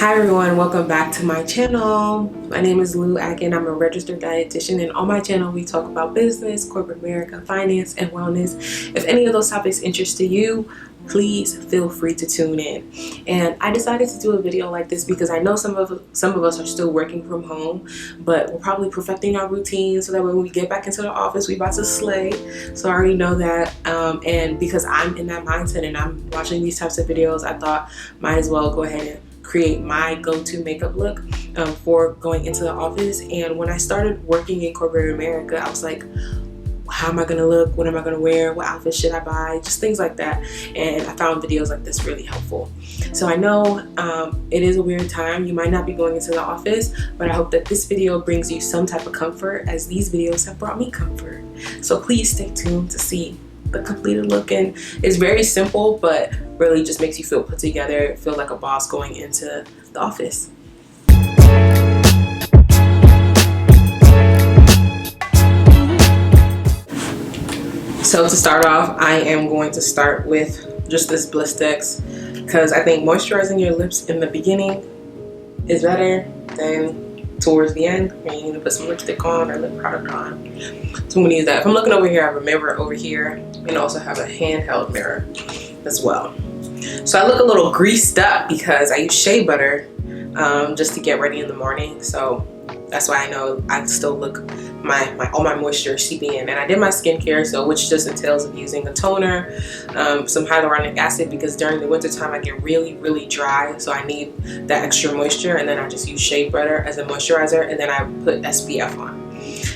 Hi everyone, welcome back to my channel. My name is Lou Akin. I'm a registered dietitian, and on my channel we talk about business, corporate America, finance, and wellness. If any of those topics interest you, please feel free to tune in. And I decided to do a video like this because I know some of us are still working from home, but we're probably perfecting our routine so that when we get back into the office, we about to slay. So I already know that, and because I'm in that mindset and I'm watching these types of videos, I thought might as well go ahead and create my go-to makeup look for going into the office. And when I started working in corporate America, I was like, how am I gonna look? What am I gonna wear? What outfit should I buy? Just things like that. And I found videos like this really helpful. So I know it is a weird time. You might not be going into the office, but I hope that this video brings you some type of comfort, as these videos have brought me comfort. So please stay tuned to see the completed look. And it's very simple, but really just makes you feel put together, feel like a boss going into the office. So to start off, I am going to start with just this Blistex, because I think moisturizing your lips in the beginning is better than towards the end when you need to put some lipstick on or lip product on. So I'm going to use that. If I'm looking over here, I have a mirror over here, and also have a handheld mirror as well. So I look a little greased up because I use shea butter just to get ready in the morning. So that's why I know I still look all my moisture is seeping in. And I did my skincare, so which just entails of using a toner, some hyaluronic acid, because during the winter time I get really dry, so I need that extra moisture. And then I just use shea butter as a moisturizer, and then I put SPF on.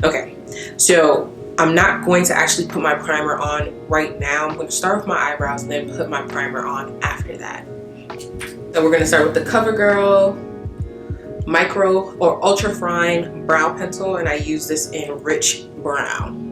Okay, so I'm not going to actually put my primer on right now. I'm going to start with my eyebrows and then put my primer on after that. So we're going to start with the Covergirl Micro or Ultra Fine Brow Pencil, and I use this in Rich Brown.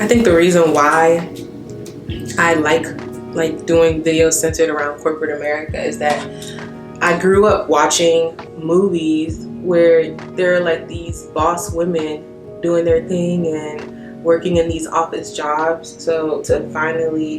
I think the reason why I like doing videos centered around corporate America is that I grew up watching movies where there are like these boss women doing their thing and working in these office jobs. So to finally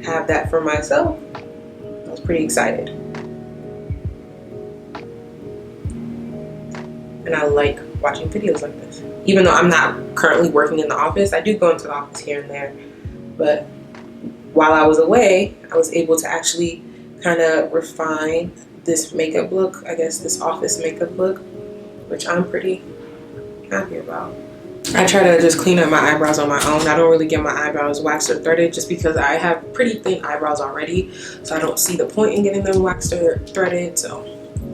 have that for myself, I was pretty excited. And I like watching videos like this. Even though I'm not currently working in the office, I do go into the office here and there. But while I was away, I was able to actually kind of refine this makeup look, I guess this office makeup look, which I'm pretty happy about. I try to just clean up my eyebrows on my own. I don't really get my eyebrows waxed or threaded just because I have pretty thin eyebrows already, so I don't see the point in getting them waxed or threaded. So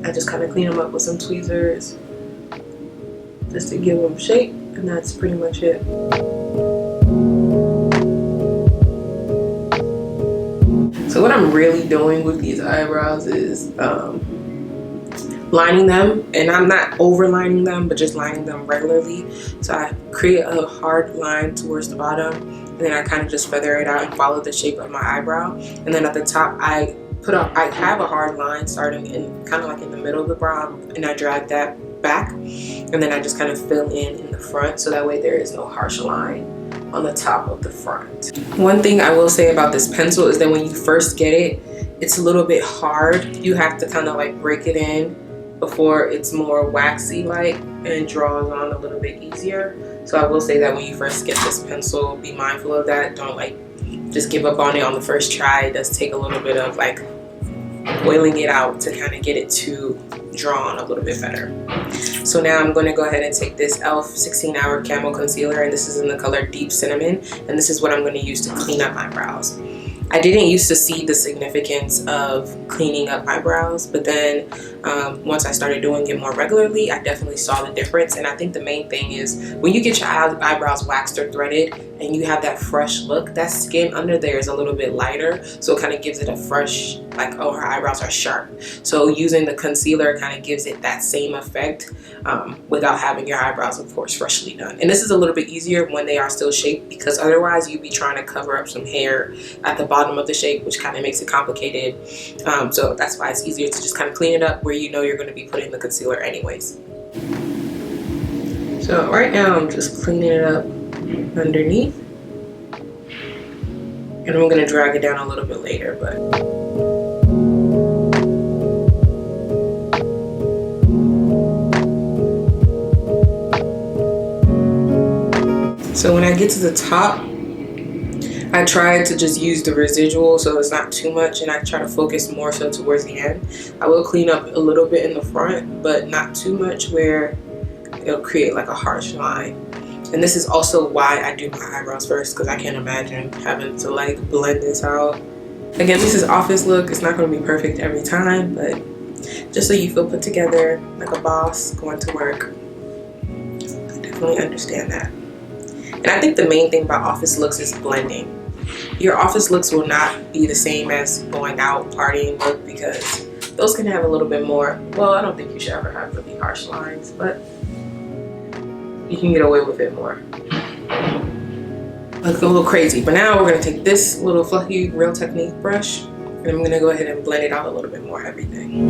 I just kind of clean them up with some tweezers just to give them shape, and that's pretty much it. So what I'm really doing with these eyebrows is lining them, and I'm not overlining them, but just lining them regularly. So I create a hard line towards the bottom, and then I kind of just feather it out and follow the shape of my eyebrow. And then at the top, I have a hard line starting in kind of like in the middle of the brow, and I drag that back, and then I just kind of fill in the front, so that way there is no harsh line on the top of the front. One thing I will say about this pencil is that when you first get it, it's a little bit hard. You have to kind of like break it in before it's more waxy like and draws on a little bit easier. So I will say that when you first get this pencil, be mindful of that. Don't like just give up on it on the first try. It does take a little bit of like oiling it out to kind of get it to draw on a little bit better. So now I'm going to go ahead and take this e.l.f. 16-Hour Camo Concealer, and this is in the color Deep Cinnamon, and this is what I'm going to use to clean up my brows. I didn't used to see the significance of cleaning up eyebrows, but then once I started doing it more regularly, I definitely saw the difference. And I think the main thing is when you get your eyebrows waxed or threaded and you have that fresh look, that skin under there is a little bit lighter, so it kind of gives it a fresh, like, oh, her eyebrows are sharp. So using the concealer kind of gives it that same effect without having your eyebrows, of course, freshly done. And this is a little bit easier when they are still shaped, because otherwise you'd be trying to cover up some hair at the bottom of the shape, which kind of makes it complicated. So that's why it's easier to just kind of clean it up where you know you're going to be putting the concealer anyways. So right now I'm just cleaning it up underneath, And I'm gonna drag it down a little bit later, but. So when I get to the top, I try to just use the residual so it's not too much, and I try to focus more so towards the end. I will clean up a little bit in the front, but not too much where it'll create like a harsh line. And this is also why I do my eyebrows first, because I can't imagine having to like blend this out. Again, this is office look. It's not going to be perfect every time, but just so you feel put together like a boss going to work. I definitely understand that. And I think the main thing about office looks is blending. Your office looks will not be the same as going out partying look, because those can have a little bit more, well, I don't think you should ever have really harsh lines, but you can get away with it more. Look a little crazy, but now we're gonna take this little fluffy Real Technique brush, and I'm gonna go ahead and blend it out a little bit more, everything.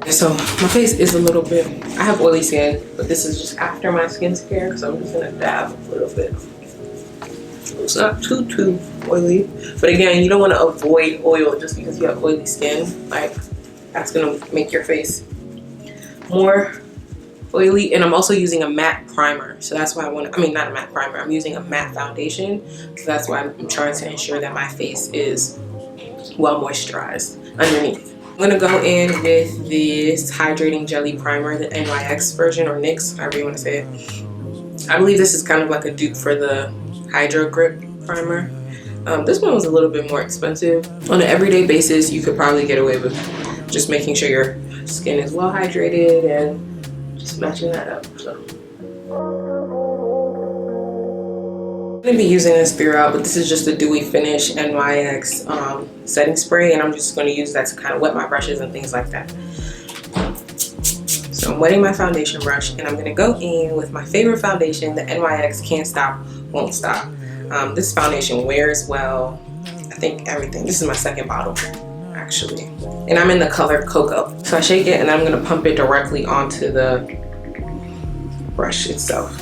So my face is a little bit, I have oily skin, but this is just after my skincare, so I'm just gonna dab a little bit. It's not too oily, but again, you don't want to avoid oil just because you have oily skin. Like, that's gonna make your face more oily. And I'm also using a matte primer, so that's why I want to, I mean, not a matte primer, I'm using a matte foundation, so that's why I'm trying to ensure that my face is well moisturized underneath. I'm gonna go in with this Hydrating Jelly Primer, the NYX version, or NYX, however you want to say it. I believe this is kind of like a dupe for the Hydro Grip Primer. This one was a little bit more expensive. On an everyday basis, you could probably get away with just making sure your skin is well hydrated and just matching that up. So I'm gonna be using this throughout, but this is just a dewy finish NYX setting spray, and I'm just going to use that to kind of wet my brushes and things like that. So I'm wetting my foundation brush, and I'm going to go in with my favorite foundation, the NYX Can't Stop, Won't Stop. This foundation wears well, I think everything. This is my second bottle, actually. And I'm in the color Cocoa. So I shake it, and I'm going to pump it directly onto the brush itself.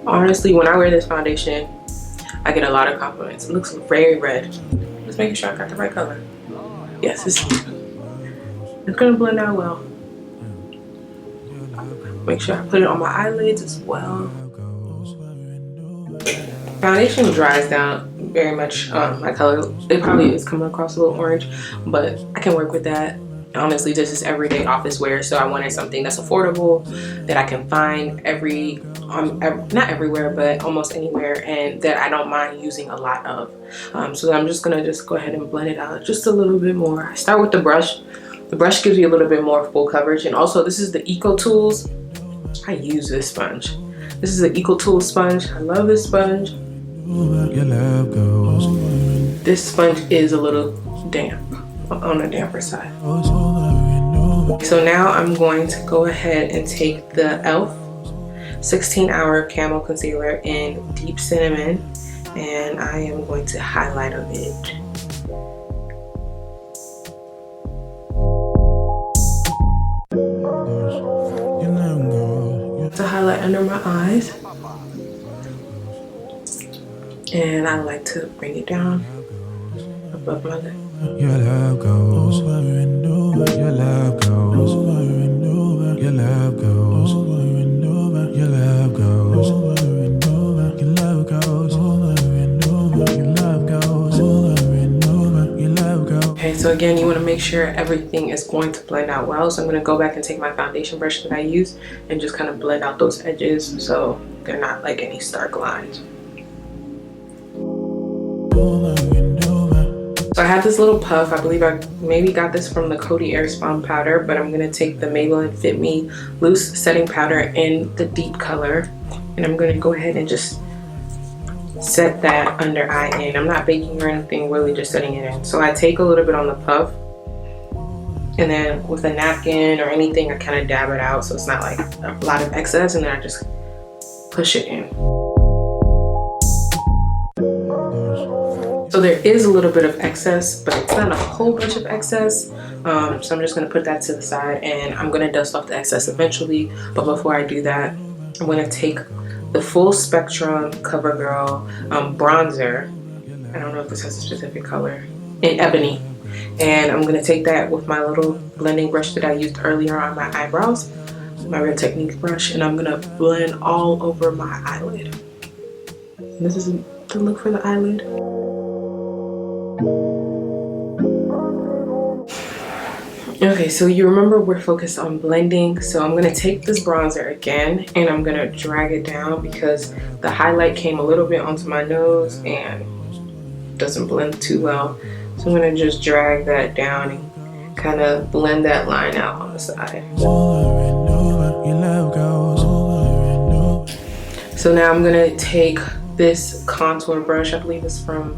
Honestly, when I wear this foundation, I get a lot of compliments. It looks very red. Just making sure I got the right color. Yes, it's gonna blend out well. Make sure I put it on my eyelids as well. Foundation dries down very much. My color, it probably is coming across a little orange, but I can work with that. Honestly, this is everyday office wear, so I wanted something that's affordable, that I can find not everywhere, but almost anywhere, and that I don't mind using a lot of. So I'm just gonna go ahead and blend it out just a little bit more. I start with the brush. The brush gives you a little bit more full coverage, and also this is the Eco Tools. I use this sponge. This is the Eco Tools sponge. I love this sponge. This sponge is a little damp, on the damper side. So now I'm going to go ahead and take the e.l.f. 16-hour Camo Concealer in Deep Cinnamon, and I am going to highlight a bit. To highlight under my eyes, and I like to bring it down above my lip. Your love goes over and over. Your love goes over and over. Your love goes over and over. Your love goes over and over. Your love goes over and over. Your love goes over and over. Your love goes. Okay, so again, you want to make sure everything is going to blend out well. So I'm going to go back and take my foundation brush that I used and just kind of blend out those edges so they're not like any stark lines. So I had this little puff. I believe I maybe got this from the Coty Airspun powder, but I'm gonna take the Maybelline Fit Me loose setting powder in the deep color, and I'm gonna go ahead and just set that under eye in. I'm not baking or anything, really just setting it in. So I take a little bit on the puff, and then with a napkin or anything, I kind of dab it out so it's not like a lot of excess, and then I just push it in. So there is a little bit of excess, but it's not a whole bunch of excess. So I'm just going to put that to the side, and I'm going to dust off the excess eventually. But before I do that, I'm going to take the Full Spectrum Covergirl bronzer. I don't know if this has a specific color, in ebony. And I'm going to take that with my little blending brush that I used earlier on my eyebrows, my Real Techniques brush, and I'm going to blend all over my eyelid. And this is the look for the eyelid. Okay, so you remember we're focused on blending, so I'm going to take this bronzer again and I'm going to drag it down because the highlight came a little bit onto my nose and doesn't blend too well. So I'm going to just drag that down and kind of blend that line out on the side. So now I'm going to take this contour brush, I believe it's from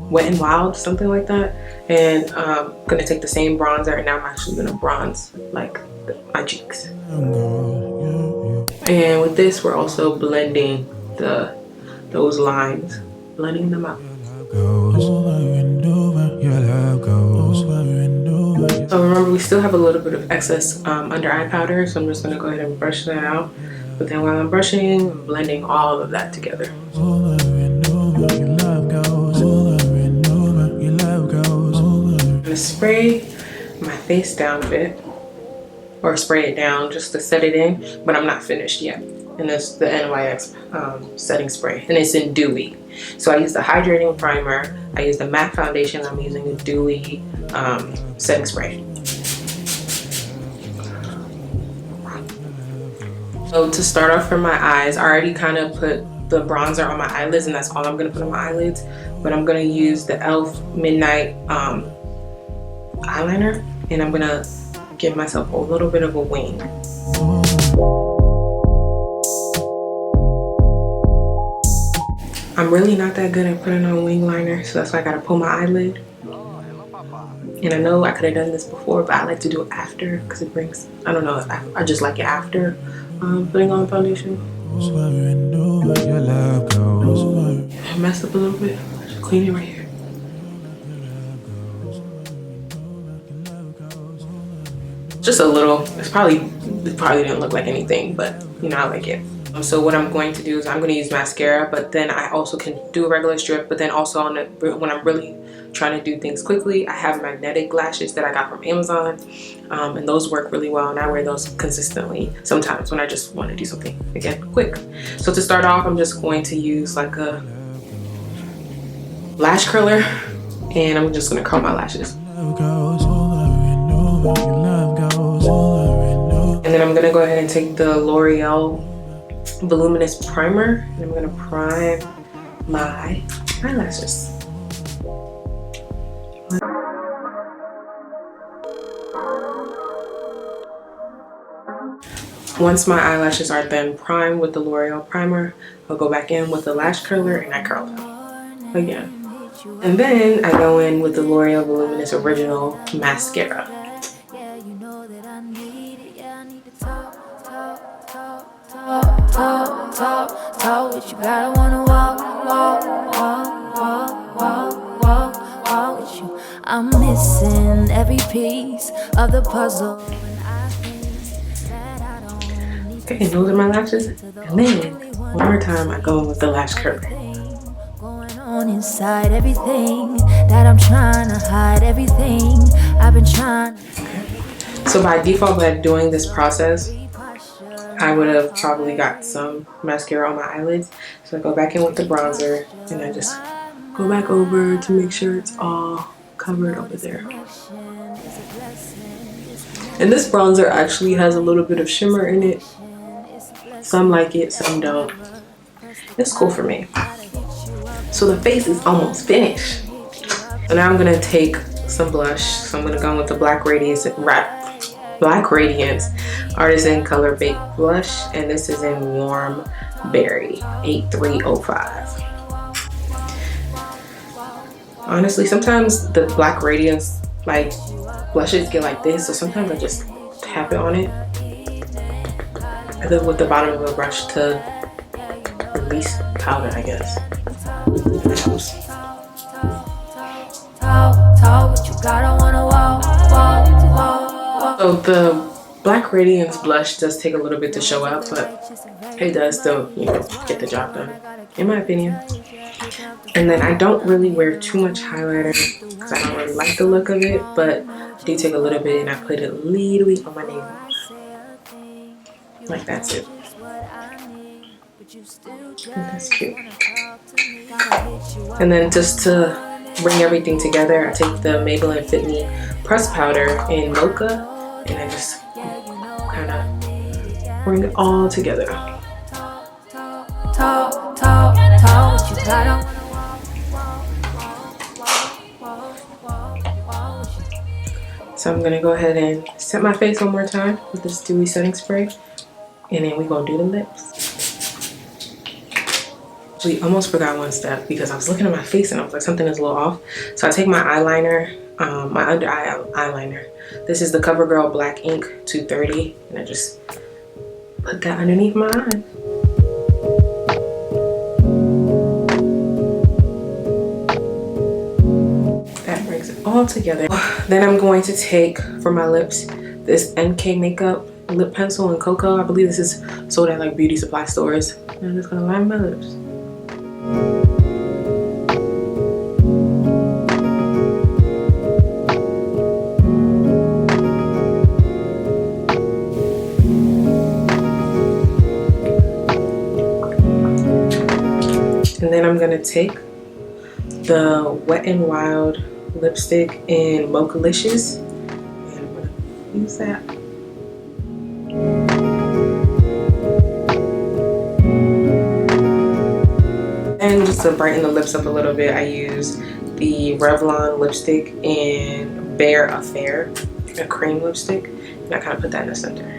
Wet n Wild, something like that. And I'm going to take the same bronzer, and now I'm actually going to bronze like my cheeks. And with this, we're also blending those lines, blending them out. So remember, we still have a little bit of excess under eye powder, so I'm just going to go ahead and brush that out. But then while I'm brushing, I'm blending all of that together. I'm going to spray my face down a bit, or spray it down just to set it in, but I'm not finished yet. And it's the NYX setting spray, and it's in dewy. So I use the hydrating primer, I use the matte foundation, I'm using a dewy setting spray. So to start off for my eyes, I already kind of put the bronzer on my eyelids, and that's all I'm going to put on my eyelids. But I'm going to use the e.l.f. Midnight eyeliner, and I'm going to give myself a little bit of a wing. I'm really not that good at putting on wing liner, so that's why I got to pull my eyelid. And I know I could have done this before, but I like to do it after because it brings, I don't know, I just like it after putting on foundation. I messed up a little bit. Just clean it right here. Just a little. It probably didn't look like anything, but you know, I like it. So what I'm going to do is I'm going to use mascara, but then I also can do a regular strip. But then also when I'm really trying to do things quickly, I have magnetic lashes that I got from Amazon, and those work really well, and I wear those consistently sometimes when I just want to do something again quick. So to start off, I'm just going to use like a lash curler, and I'm just going to curl my lashes. And then I'm going to go ahead and take the L'Oreal Voluminous Primer, and I'm going to prime my eyelashes. Once my eyelashes are then primed with the L'Oreal primer, I'll go back in with the lash curler and I curl them again. And then I go in with the L'Oreal Voluminous Original Mascara. Talk what you gotta wanna walk with you. I'm missing every piece of the puzzle. Okay, and those are my lashes. And then one more time I go in with the lash curler. Going on inside everything that I'm trying to hide, everything I've been trying. Okay. So by default, by doing this process, I would have probably got some mascara on my eyelids. So I go back in with the bronzer and I just go back over to make sure it's all covered over there. And this bronzer actually has a little bit of shimmer in it. Some like it, some don't. It's cool for me. So the face is almost finished. So now I'm gonna take some blush. So I'm gonna go in with the Black Radiance Artisan Color Baked Blush, and this is in Warm Berry 8305. Honestly, sometimes the Black Radiance like blushes get like this, so sometimes I just tap it on it with the bottom of the brush to release powder, I guess. That helps. Talk what you gotta wanna walk. So the Black Radiance blush does take a little bit to show up, but it does still, you know, get the job done, in my opinion. And then I don't really wear too much highlighter because I don't really like the look of it, but I do take a little bit and I put it a little bit on my nail. Like that's it. That's cute. And then just to bring everything together, I take the Maybelline Fit Me press powder in Mocha and I just kind of bring it all together. So I'm gonna go ahead and set my face one more time with this dewy setting spray, and then we're gonna do the lips. We almost forgot one step because I was looking at my face and I was like, something is a little off. So I take my eyeliner, my under eye eyeliner. This is the Covergirl Black Ink 230, and I just put that underneath my eye. All together. Then I'm going to take for my lips this NK Makeup lip pencil in Cocoa. I believe this is sold at like beauty supply stores. And I'm just gonna line my lips. And then I'm gonna take the Wet n Wild lipstick in Mochalicious, and I'm gonna use that. And just to brighten the lips up a little bit, I use the Revlon lipstick in Bare Affair, a cream lipstick, and I kind of put that in the center.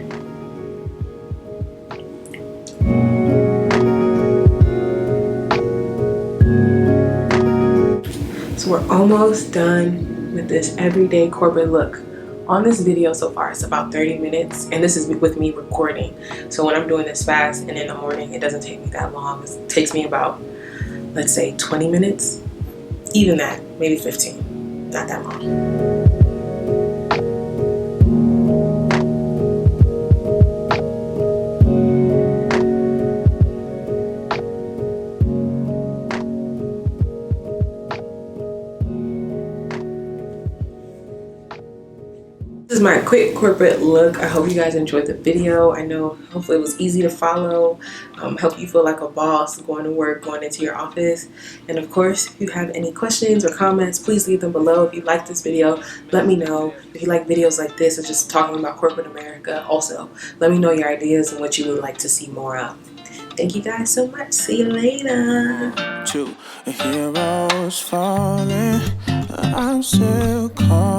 So we're almost done with this everyday corporate look. On this video so far, it's about 30 minutes, and this is with me recording. So when I'm doing this fast and in the morning, it doesn't take me that long. It takes me about, let's say 20 minutes, even that, maybe 15, not that long. This is my quick corporate look. I hope you guys enjoyed the video. I know hopefully it was easy to follow, help you feel like a boss going to work, going into your office. And of course, if you have any questions or comments, please leave them below. If you like this video, let me know. If you like videos like this or just talking about corporate America, also let me know your ideas and what you would like to see more of. Thank you guys so much. See you later. Two heroes falling, I'm still calling.